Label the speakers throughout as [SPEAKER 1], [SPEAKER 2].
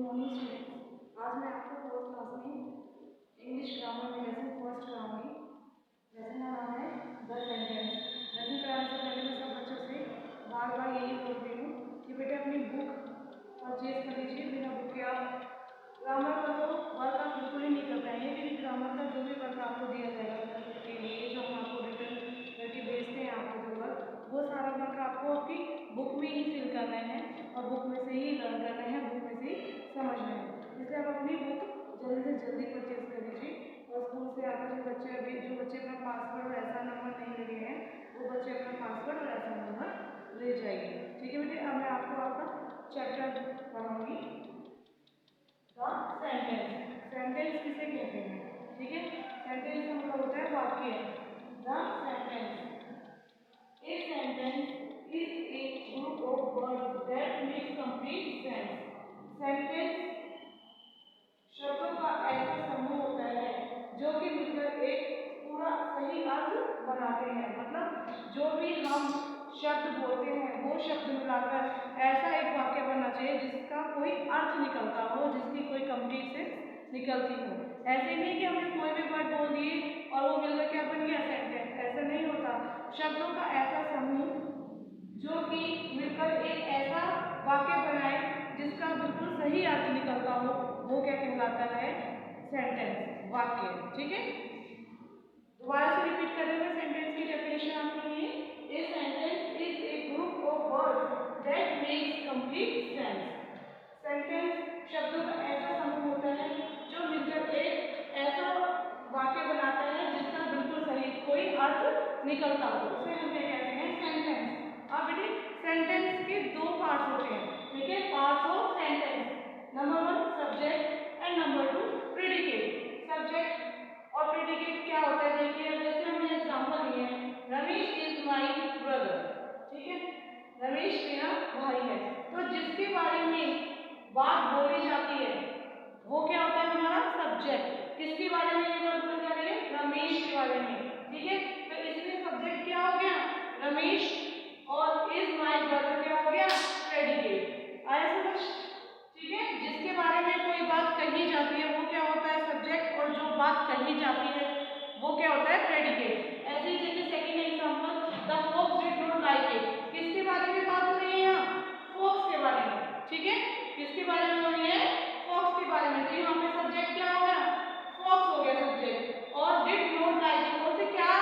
[SPEAKER 1] Morning students, आज मैं आपको फोर्थ क्लास में इंग्लिश ग्रामर में लेसन फर्स्ट कराऊंगी। लेसन का नाम है द सेंटेंस। लेसन कराने से पहले मैं सब बच्चों से बार बार यही बोल रही हूँ कि बेटे अपनी बुक परचेज कर लीजिए। बिना बुक के आप ग्रामर का तो वर्क आप बिल्कुल ही नहीं कर पाएंगे, क्योंकि ग्रामर का जो भी वर्क आपको दिया जाएगा के लिए, जो हम आपको रिटर्न करके भेजते हैं, आपको जो वर्क, वो सारा वर्क आपको अपनी बुक में ही फिल करना है और बुक में से ही लर्न करना है, बुक में से ही समझना है। इसलिए आप अपनी बुक जल्दी से जल्दी परचेज कर लीजिए। और स्कूल से आकर जो बच्चे अपना पासवर्ड और ऐसा नंबर नहीं ले गए हैं, वो बच्चे अपना पासवर्ड और ऐसा नंबर ले जाइए। ठीक है बेटे, अब मैं आपको आपका चैप्टर पढ़ाऊंगी द सेंटेंस। सेंटेंस किसे कहते हैं? ठीक है, सेंटेंस का मतलब होता है वाक्य। The sentence, a sentence is a group of words that makes complete sense. Sentence शब्दों का ऐसा समूह होता है जो कि मिलकर एक पूरा सही अर्थ बनाते हैं। मतलब जो भी हम शब्द बोलते हैं वो शब्द मिलाकर ऐसा एक वाक्य बनना चाहिए जिसका कोई अर्थ निकलता हो, जिसकी कोई कंप्लीट सेंस निकलती हो। ऐसे नहीं कि हमने कोई भी वर्ड बोल दिए और वो मिलकर क्या बन गया सेंटेंस, ऐसा नहीं होता। शब्दों का ऐसा समूह जो कि मिलकर एक ऐसा वाक्य बनाए जिसका बिल्कुल सही अर्थ निकलता हो, वो क्या कहलाता है? सेंटेंस, वाक्य। ठीक है, दोबारा से रिपीट कर रहे हैं सेंटेंस की डेफिनेशन आपके लिए। A sentence is a group of words that makes complete sense. Sentence शब्दों का ऐसा समूह होता है जो मिलकर एक ऐसा वाक्य बनाता है जिसका बिल्कुल सही कोई अर्थ निकलता हो, उसे हम क्या कहते हैं? सेंटेंस। अब बेटे सेंटेंस के दो पार्ट्स होते हैं। ठीक है, parts of sentence. Number 1 subject and number 2 predicate. Subject और प्रेडिकेट क्या होता है? देखिए, जैसे हमने एग्जांपल लिए हैं, रमेश इज माय ब्रदर। ठीक है, रमेश मेरा भाई है। तो जिसके बारे में बात बोली जाती है वो क्या होता है? हमारा सब्जेक्ट। किसके बारे में ये बात बोली जा रही है? रमेश के बारे में। ठीक है, तो इसमें सब्जेक्ट क्या हो गया? रमेश, और इज माय ब्रदर क्या हो गया? प्रेडिकेट। आया समझ? ठीक है, जिसके बारे में कोई बात कही जाती है वो क्या होता है? सब्जेक्ट, और जो बात कही जाती है वो क्या होता है? प्रेडिकेट। ऐसे ही जैसे second example, the fox did not like it. किसके बारे में बात हो रही है यहाँ? फॉक्स के बारे में। ठीक है, किसके बारे में हो रही है? फॉक्स के बारे में। तो यहाँ पे सब्जेक्ट क्या हो गया? फॉक्स हो गया सब्जेक्ट। और डिड नॉट लाइक इट, और से क्या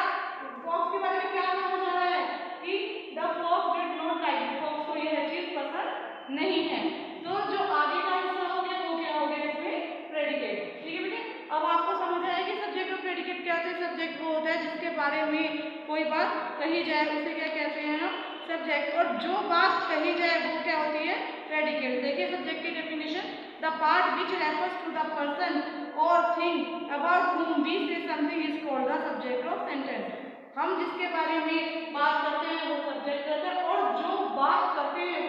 [SPEAKER 1] फॉक्स के बारे में क्या कहा जा रहा है कि the fox did not like it, fox को यह चीज पसंद नहीं है। तो जो आगे का हिस्सा हो गया वो क्या हो गया? इसमें प्रेडिकेट। ठीक है बेटे, अब आपको समझ आया कि सब्जेक्ट और प्रेडिकेट क्या होता है? सब्जेक्ट वो होता है जिसके बारे में कोई बात कही जाए, उसे क्या कहते हैं हम? सब्जेक्ट। और जो बात कही जाए वो क्या होती है? प्रेडिकेट। देखिए सब्जेक्ट की definition, the part which refers to the person और thing about whom we say something is called the subject of sentence. हम जिसके बारे में बात करते हैं वो सब्जेक्ट कहते हैं, और जो बात करते हैं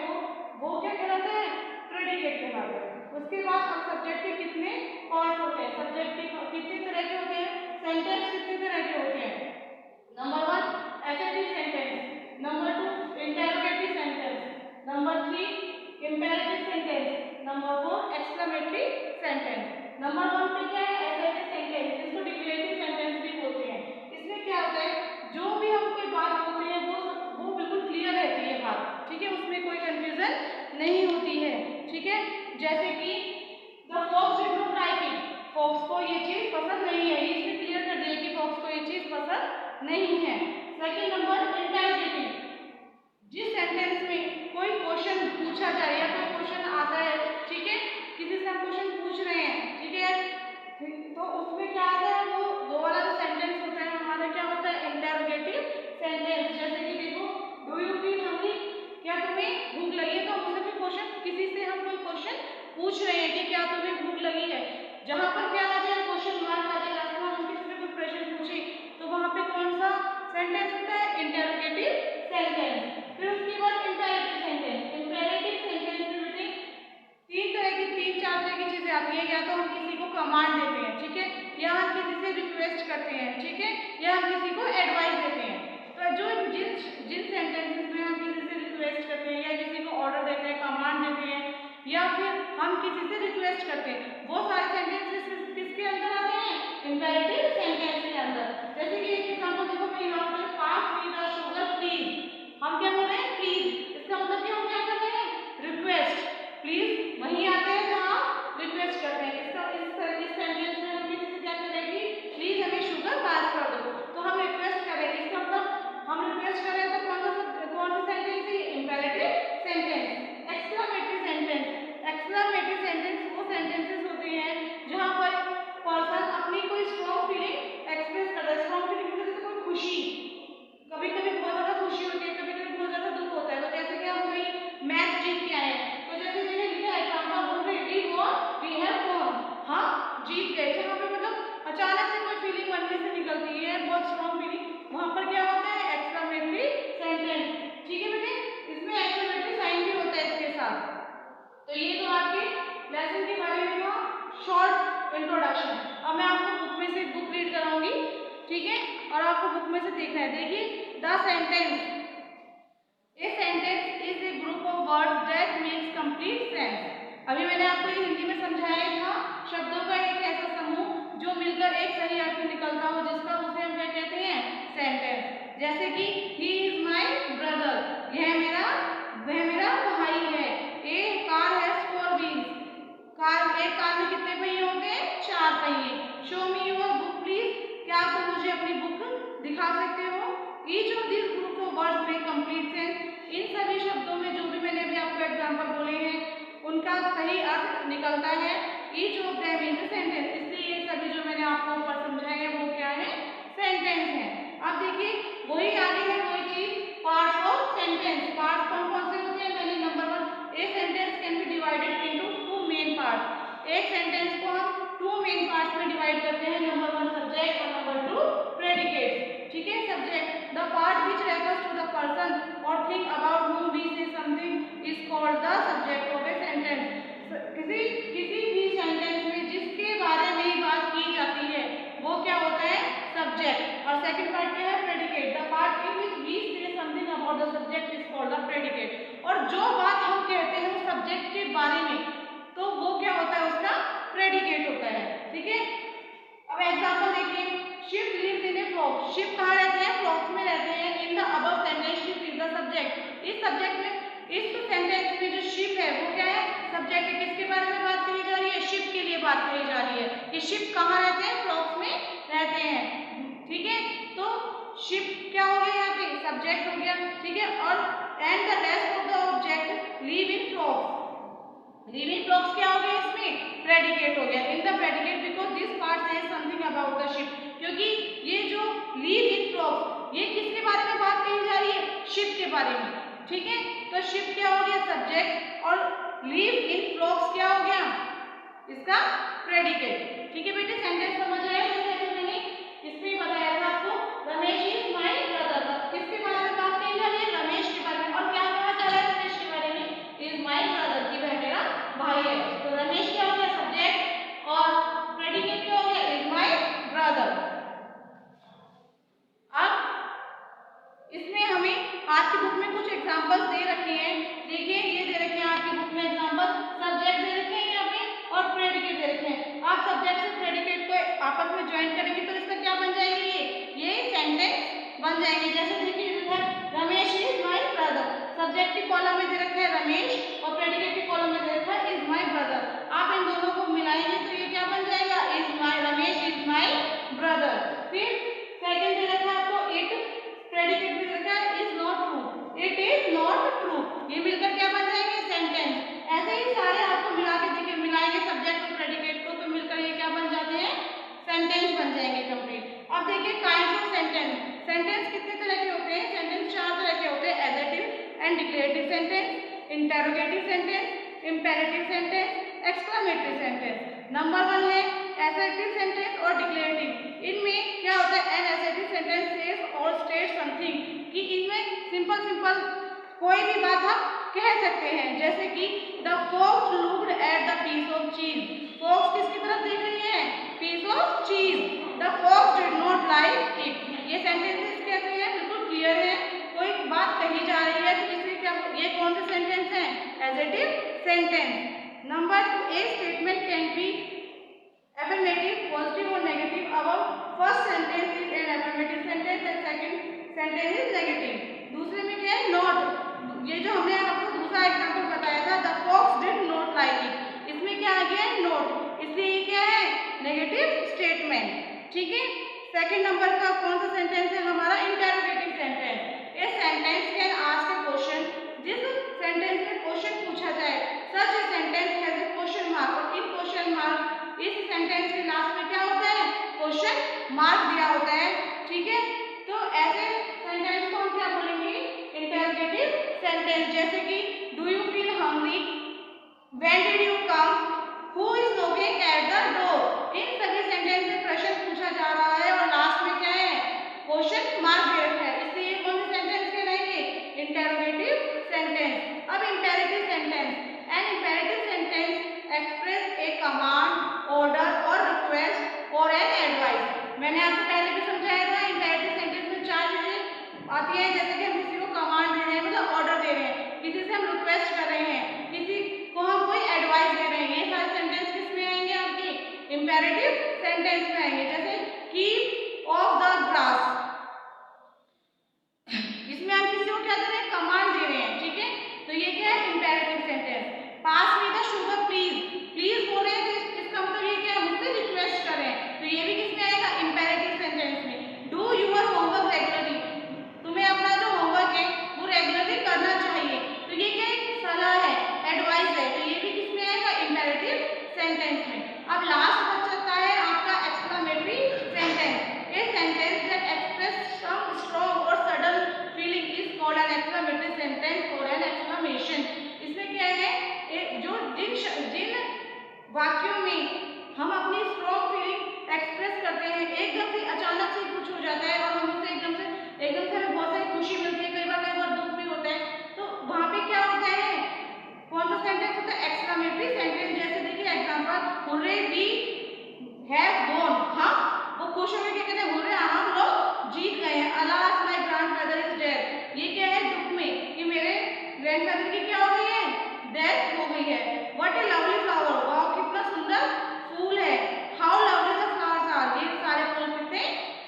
[SPEAKER 1] वो क्या कहलाते हैं? प्रेडिकेट कहलाते हैं। उसके बाद अब सब्जेक्ट के कितने पार्ट्स होते हैं? सब्जेक्ट के कितने तरह के होते हैं? सेंटेंस कितने तरह के होते हैं? Number 1 assertive sentence, number 2 interrogative sentence, number 3 imperative sentence, number 4 exclamatory sentence. Number 1 पे क्या है? एसेटिव सेंटेंस, इसको डिक्लेरेटिव सेंटेंस भी बोलते हैं। इसमें क्या होता है? जो भी हम कोई बात बोलते हैं वो बिल्कुल क्लियर रहती है बात। ठीक है, उसमें कोई कंफ्यूजन नहीं होती है। ठीक है, जैसे कि the fox did not like it, fox को ये चीज पसंद नहीं है, इसमें क्लियर कर दिया कि फॉक्स को ये चीज पसंद नहीं है। सेकंड नंबर इंटरोगेटिव, जिस सेंटेंस में कोई क्वेश्चन पूछा जाए या कोई क्वेश्चन आता है, ठीक है, किसी से हम क्वेश्चन पूछ रहे हैं, ठीक है, तो उसमें क्या आता है? वो वाला जो सेंटेंस होता है हमारा क्या होता है? Interrogative sentence. जैसे कि देखो, डू यू फील हंग्री, क्या तुम्हें भूख लगी है? तो हमसे भी क्वेश्चन, किसी से हम कोई क्वेश्चन पूछ रहे हैं कि क्या तुम्हें भूख लगी है, जहां पर क्या आ जाए? क्वेश्चन मार्क आ जाए। लास्ट में हम किसी से कोई प्रश्न पूछे तो वहां पे कौन सा सेंटेंस होता है? Interrogative sentence. फिर उसके बाद इंपेरेटिव सेंटेंस। इंपेरेटिव सेंटेंस में बेटे तीन चार तरह की चीजें आती है। या तो हम किसी को कमांड देते हैं, ठीक है, या हम किसी से रिक्वेस्ट करते हैं, ठीक है, या हम किसी को एडवाइस देते हैं। तो जो जिन सेंटेंसेस में हम किसी से रिक्वेस्ट करते हैं या किसी को ऑर्डर देते हैं, कमांड देते हैं, या फिर हम किसी से रिक्वेस्ट करते हैं, वो सारे सेंटेंस किसके अंदर आते हैं? इंपेरेटिव सेंटेंस के अंदर। जैसे कि एक एग्जांपल देखो, मैं यहाँ पर पास मी द शुगर प्लीज, हम क्या बोल रहे हैं? प्लीज। इसका मतलब कि हम क्या कर रहे हैं? रिक्वेस्ट। प्लीज वहीं आते हैं जहाँ रिक्वेस्ट करते हैं। इसका इस सेंटेंस में हम किसी से क्या करेंगे? प्लीज हमें शुगर पास कर दो, तो हम रिक्वेस्ट करेंगे। इसका मतलब हम रिक्वेस्ट कर रहे हैं, तो कौन सा सेंटेंस है? Imperative sentence. Exclamatory sentence, exclamatory sentence वो सेंटेंसेस होते हैं जहाँ पर पर्सन अपनी कोई स्ट्रॉन्ग फीलिंग एक्सप्रेस करता है। स्ट्रॉन्ग फीलिंग मतलब जैसे कोई खुशी, कभी कभी बहुत ज्यादा खुशी होती है, कभी कभी बहुत ज्यादा दुख होता है। तो जैसे कि हम कोई मैच जीत के आए हैं, तो जैसे मैंने लिखा है एग्जांपल बोल रहे we won, we have won, हम जीत गए। जहाँ पे मतलब अचानक से कोई फीलिंग मन में से निकलती है, बहुत स्ट्रॉन्ग फीलिंग, वहाँ पर क्या होता है? Exclamatory sentence. ठीक है बेटे, इसमें एक्सक्लेमेटरी साइन भी होता है इसके साथ। तो ये तो आपके लेसन के बारे में था शॉर्ट इंट्रोडक्शन। अब मैं आपको बुक में से बुक रीड कराऊंगी, ठीक है, और आपको बुक में से देखना है। देखिए, the sentence, a sentence is a group of words that makes complete sense. अभी मैंने आपको ये हिंदी में समझाया था, शब्दों का एक ऐसा समूह जो मिलकर एक सही अर्थ निकलता हो, जिसका उसे हम क्या कहते हैं? सेंटेंस। जैसे कि ही इज माई ब्रदर, वह मेरा भाई है। ए कार हैज 4 व्हील्स, एक कार में कितने पहिए होते हैं? 4 पहिए। Show me your book please, क्या आप मुझे अपनी बुक दिखा सकते हो? Each of this group of words make complete sense. इन सभी शब्दों में जो भी मैंने अभी आपको एग्जांपल बोले हैं, उनका सही अर्थ निकलता है। Each of them is a sentence, इसलिए ये सभी जो मैंने आपको ऊपर समझाए हैं वो क्या है? सेंटेंस है। अब देखिए, वही आगे है कोई चीज, पार्ट्स ऑफ सेंटेंस। पार्ट्स कौन कौन से होते हैं? मैंने number 1, a sentence can be divided into 2 main parts. एक सेंटेंस को हम 2 मेन पार्ट्स में डिवाइड करते हैं, नंबर 1 सब्जेक्ट और नंबर 2 प्रेडिकेट। ठीक है, subject the part which refers to the person और thing about whom we say something is called the subject of a sentence। किसी भी सेंटेंस में जिसके बारे में बात की जाती है वो क्या होता है? सब्जेक्ट। और सेकंड पार्ट क्या है? Predicate. The part in which we say something about the subject is called the predicate. और जो बात हम कहते हैं उस सब्जेक्ट के बारे में, तो वो क्या होता है? उसका प्रेडिकेट होता है। ठीक है, अब एग्जांपल देखिए, sheep lives in a flock. Sheep कहाँ रहते हैं? फ्लॉक्स में रहते हैं। In the above sentence sheep is the subject. इस सब्जेक्ट में, इस सेंटेंस में जो शिप है वो क्या है? सब्जेक्ट है। किसके बारे में बात कही जा रही है? शिप के लिए बात कही जा रही है कि शिप कहाँ रहते हैं? फ्लॉक्स में रहते हैं। ठीक है, तो शिप क्या हो गया? यहाँ पे सब्जेक्ट हो गया। ठीक है, और and the rest of the object live in flocks. Live in flocks क्या हो गया? इसमें प्रेडिकेट हो गया। In the predicate because this part says something about the ship, क्योंकि ये जो लिव इन फ्लॉक्स, ये किसके बारे में बात कही जा रही है? शिप के बारे में। ठीक है, तो शिप क्या हो गया? सब्जेक्ट, और लिव इन फ्लॉक्स क्या हो गया? इसका प्रेडिकेट। ठीक है बेटे, सेंटेंस समझ आया? जैसे मैंने इसमें बताया था आपको, रमेश इज माय ब्रदर। किसके बारे में बात कही जा रही है? रमेश के बारे में। और क्या कहा जा रहा है रमेश के बारे में? इज माय ब्रदर, की वह मेरा भाई है। तो रमेश क्या हो गया? सब्जेक्ट, और प्रेडिकेट क्या हो गया? Is my brother. अब इसमें हमें आपकी बुक में कुछ एग्जांपल्स दे रखे हैं। देखिए, ये दे रखे हैं आपकी बुक में एग्जांपल, सब्जेक्ट दे रखे हैं यहाँ पे और प्रेडिकेट दे रखे हैं। आप सब्जेक्ट से प्रेडिकेट को आपस में ज्वाइन करेंगे तो इसका क्या बन जाएंगे? ये सेंटेंस बन जाएंगे। जैसे देखिए, Ramesh is my brother. Subject की कॉलम में दे रखा है रमेश और प्रेडिकेट की कॉलम में दे रखा है इज माय ब्रदर। आप इन दोनों को मिलाएंगे तो ये क्या बन जाएगा? Is my, Ramesh is my brother. फिर सेकंड दे रखा है आपको इट, प्रेडिकेट भी दे रखा है is not true, it is not true. ये मिलकर क्या बन जाएंगे? सेंटेंस। ऐसे ही सारे आपको मिला के देखिए, मिलाएंगे सब्जेक्ट और प्रेडिकेट को, तो मिलकर ये क्या बन जाते हैं? सेंटेंस बन जाएंगे कंप्लीट। अब देखिए काइंड्स ऑफ सेंटेंस। सेंटेंस कितने तरह के होते हैं? सेंटेंस 4 तरह के होते हैं, adjective and declarative sentence, interrogative sentence, imperative sentence, exclamatory sentence. Number 1 है एसर्टिव सेंटेंस और डिक्लेरेटिव। इनमें क्या होता है? एन एसर्टिव सेंटेंस सेज और स्टेट समथिंग, कि इनमें सिंपल कोई भी बात हम कह सकते हैं। जैसे कि the fox looked at the piece of cheese. Fox किसकी तरफ देख रही है? Piece of cheese. The fox did not like it. ये सेंटेंसेस कैसे हैं? बिल्कुल क्लियर है, कोई बात कही जा रही है तो इसलिए क्या, ये कौन से सेंटेंस हैं? Adjective sentence. Number 2, a statement can be affirmative, positive or negative. Above first sentence is an affirmative sentence and second sentence is negative. दूसरे में क्या है, नॉट। ये जो हमने आपको दूसरा एग्जांपल बताया था, the fox did not like it, इसमें क्या आ गया है, नॉट, इसलिए ये क्या है, नेगेटिव स्टेटमेंट। ठीक है। सेकंड नंबर का कौन सा सेंटेंस है हमारा, interrogative sentence. A sentence can ask a question, जिस सेंटेंस में क्वेश्चन पूछा जाए, such a sentence has a question mark, और इन क्वेश्चन मार्क, इस सेंटेंस के लास्ट में क्या होता है, क्वेश्चन मार्क दिया होता है। ठीक है। तो ऐसे सेंटेंस को हम क्या बोलेंगे, इंटरोगेटिव सेंटेंस। जैसे कि do you feel hungry, when did you come, who is knocking at the door. इन सभी सेंटेंस में प्रश्न पूछा जा रहा है और लास्ट में क्या है, क्वेश्चन मार्क दे रखा है, इसलिए ये कौन से सेंटेंस कहलाएंगे, इंटरोगेटिव सेंटेंस। अब imperative sentence, an imperative sentence express a command, order और रिक्वेस्ट और एन एडवाइस। मैंने आपको पहले भी समझाया था, इंपेरेटिव सेंटेंस में 4 चीजें आती है, जैसे कि हम किसी को कमांड दे रहे हैं, मतलब ऑर्डर दे रहे हैं, किसी से हम रिक्वेस्ट कर रहे हैं, किसी को हम कोई एडवाइस दे रहे हैं, ये सारे सेंटेंस किस में आएंगे, आपके इंपेरेटिव सेंटेंस में आएंगे। जैसे कीप ऑफ द ग्रास, इसमें हम किसी को क्या दे रहे हैं, कमांड दे रहे हैं। ठीक है। तो ये क्या है, imperative sentence. Pass me the sugar please, please बोल रहे हैं तो इसका मतलब ये क्या है, मुझसे रिक्वेस्ट कर रहे हैं, तो ये भी किसमें आएगा, इंपेरेटिव सेंटेंस में। डू यूर होमवर्क रेगुलरली, तुम्हें अपना जो होमवर्क है वो रेगुलरली करना चाहिए, तो ये क्या है, सलाह है, एडवाइस है, तो ये भी किसमें आएगा, इंपेरेटिव सेंटेंस में। अब लास्ट बचता है आपका exclamatory sentence. A sentence that express some strong और sudden feeling is called an exclamatory sentence और एन एक्सक्लेमेशन। इसमें क्या है, जो जिन वाक्यों में हम अपनी स्ट्रॉन्ग फीलिंग एक्सप्रेस करते हैं, एकदम से अचानक से कुछ हो जाता है और हम उससे एकदम से हमें बहुत सारी खुशी मिलती है, कई बार दुख भी होता है, तो वहां पे क्या होता है, कौन सा सेंटेंस होता है, एक्सक्लेमेटरी सेंटेंस। जैसे देखिए example, hurray we have won, हम वो खुश होकर क्या कहते हैं, हुर्रे हम लोग जीत गए हैं। Alas my grandfather is dead, ये क्या है, दुख में कि मेरे ग्रैंडफादर की क्या हो गई है, डेथ हो गई है। व्हाट ए लवली फ्लावर, वाह कितना सुंदर फूल है। How lovely the flowers are, ये सारे फूल कितने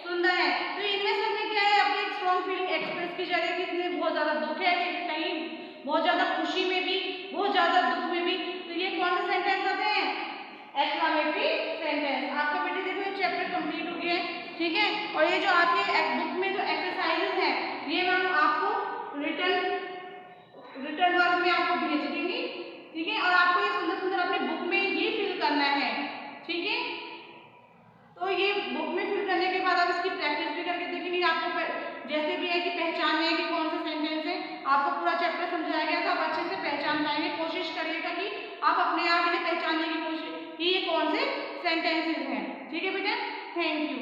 [SPEAKER 1] सुंदर हैं। तो इनमें सब में क्या है, अपनी एक स्ट्रॉन्ग फीलिंग एक्सप्रेस की जा रही है, किसने बहुत ज्यादा दुख है, कहीं बहुत ज्यादा खुशी में भी, बहुत ज्यादा दुख में भी, तो ये कौन से सेंटेंस आते हैं, एक्सक्लेमेटरी सेंटेंस। आपका बेटे देखो ये चैप्टर कंप्लीट हो गया है। ठीक है। और ये जो आपके बुक में जो एक्सरसाइजेस हैं, ये मैं आपको रिटर्न वर्क में आपको भेज देंगी। ठीक है। और आपको ये सुंदर सुंदर अपनी बुक में ये फिल करना है। ठीक है। तो ये बुक में फिल करने के बाद आप इसकी प्रैक्टिस भी करके देखेंगे। आपको जैसे भी है कि पहचानना है कि कौन सा सेंटेंस है, आपको पूरा चैप्टर समझाया गया था, आप अच्छे से पहचान पाएंगे। कोशिश करिएगा कि आप अपने आप इन्हें पहचानने की कोशिश कि ये कौन से सेंटेंसेस हैं। ठीक है बेटा, थैंक यू।